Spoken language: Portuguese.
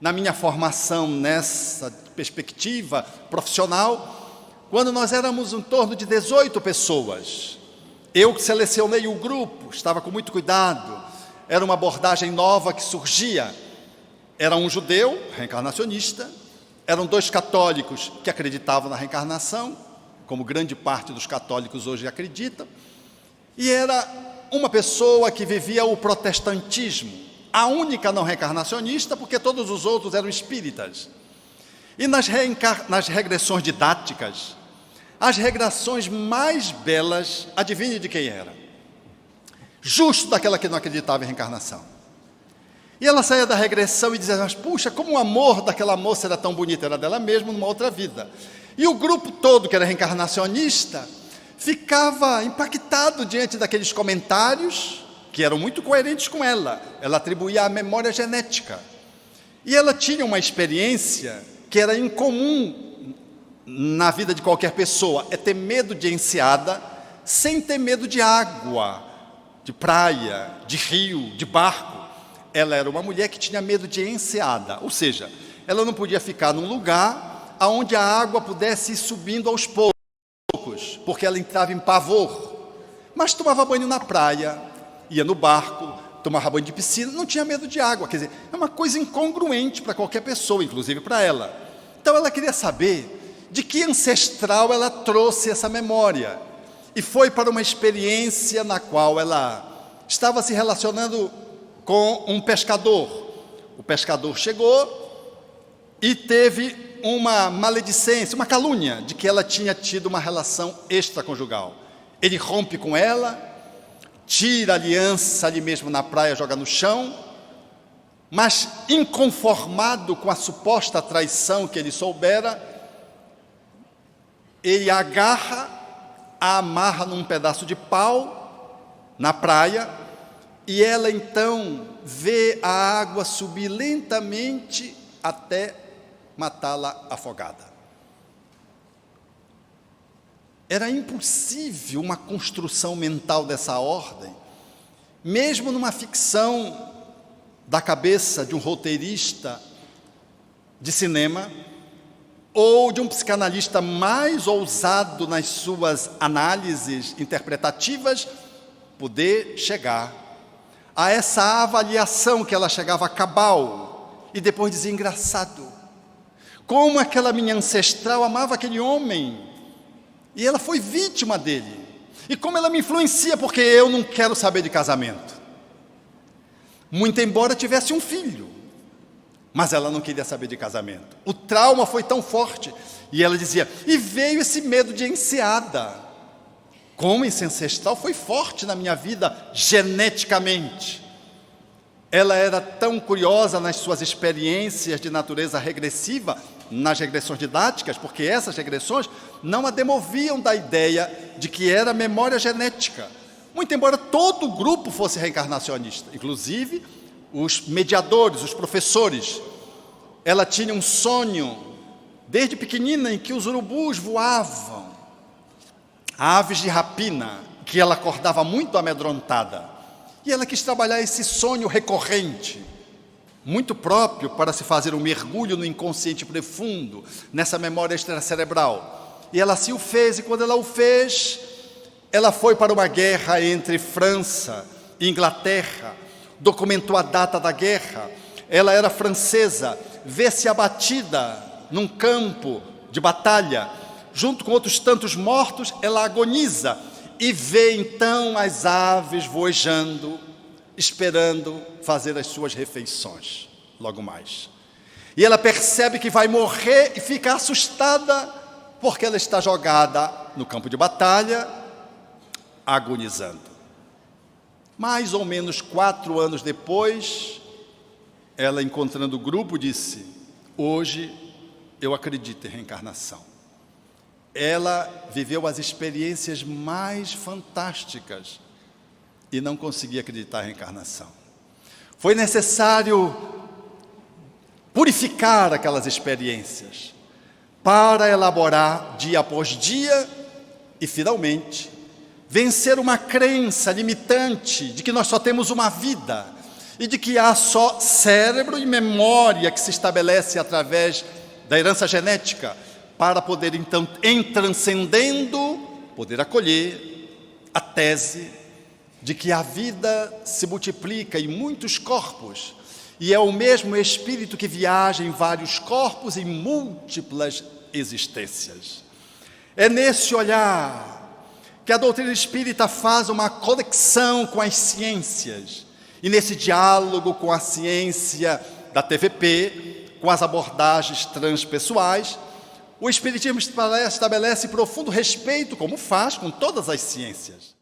na minha formação nessa perspectiva profissional, quando nós éramos em torno de 18 pessoas. Eu que selecionei o grupo, estava com muito cuidado, era uma abordagem nova que surgia. Era um judeu, reencarnacionista, eram 2 católicos que acreditavam na reencarnação, como grande parte dos católicos hoje acreditam, e era uma pessoa que vivia o protestantismo, a única não reencarnacionista, porque todos os outros eram espíritas. E nas regressões didáticas, as regressões mais belas, adivinhe de quem era? Justo daquela que não acreditava em reencarnação. E ela saía da regressão e dizia, mas puxa, como o amor daquela moça era tão bonito, era dela mesma numa outra vida. E o grupo todo, que era reencarnacionista, ficava impactado diante daqueles comentários, que eram muito coerentes com ela. Ela atribuía a memória genética. E ela tinha uma experiência que era incomum na vida de qualquer pessoa, é ter medo de enseada, sem ter medo de água, de praia, de rio, de barco. Ela era uma mulher que tinha medo de enseada, ou seja, ela não podia ficar num lugar onde a água pudesse ir subindo aos poucos, porque ela entrava em pavor. Mas tomava banho na praia, ia no barco, tomava banho de piscina, não tinha medo de água. Quer dizer, é uma coisa incongruente para qualquer pessoa, inclusive para ela. Então ela queria saber de que ancestral ela trouxe essa memória. E foi para uma experiência na qual ela estava se relacionando com um pescador. O pescador chegou e teve uma maledicência, uma calúnia, de que ela tinha tido uma relação extraconjugal. Ele rompe com ela, tira a aliança ali mesmo na praia, joga no chão, mas inconformado com a suposta traição que ele soubera, ele a agarra, a amarra num pedaço de pau na praia, e ela então vê a água subir lentamente até matá-la afogada. Era impossível uma construção mental dessa ordem, mesmo numa ficção da cabeça de um roteirista de cinema, ou de um psicanalista mais ousado nas suas análises interpretativas, poder chegar a essa avaliação que ela chegava cabal, e depois dizia, engraçado, como aquela minha ancestral amava aquele homem, e ela foi vítima dele, e como ela me influencia, porque eu não quero saber de casamento, muito embora tivesse um filho, mas ela não queria saber de casamento. O trauma foi tão forte, e ela dizia, e veio esse medo de enseada. Como esse ancestral foi forte na minha vida, geneticamente. Ela era tão curiosa nas suas experiências de natureza regressiva, nas regressões didáticas, porque essas regressões não a demoviam da ideia de que era memória genética. Muito embora todo o grupo fosse reencarnacionista, inclusive os mediadores, os professores. Ela tinha um sonho, desde pequenina, em que os urubus voavam, aves de rapina, que ela acordava muito amedrontada. E ela quis trabalhar esse sonho recorrente, muito próprio para se fazer um mergulho no inconsciente profundo, nessa memória extracerebral. E ela assim o fez, e quando ela o fez, ela foi para uma guerra entre França e Inglaterra, documentou a data da guerra. Ela era francesa, vê-se abatida num campo de batalha, junto com outros tantos mortos, ela agoniza e vê então as aves voejando, esperando fazer as suas refeições, logo mais. E ela percebe que vai morrer e fica assustada, porque ela está jogada no campo de batalha, agonizando. Mais ou menos 4 anos depois, ela, encontrando o grupo, disse, hoje eu acredito em reencarnação. Ela viveu as experiências mais fantásticas e não conseguia acreditar em reencarnação. Foi necessário purificar aquelas experiências para elaborar dia após dia e, finalmente, vencer uma crença limitante de que nós só temos uma vida, e de que há só cérebro e memória que se estabelece através da herança genética, para poder então, em transcendendo, poder acolher a tese de que a vida se multiplica em muitos corpos, e é o mesmo espírito que viaja em vários corpos em múltiplas existências. É nesse olhar que a doutrina espírita faz uma conexão com as ciências, e nesse diálogo com a ciência da TVP, com as abordagens transpessoais, o Espiritismo estabelece profundo respeito, como faz com todas as ciências.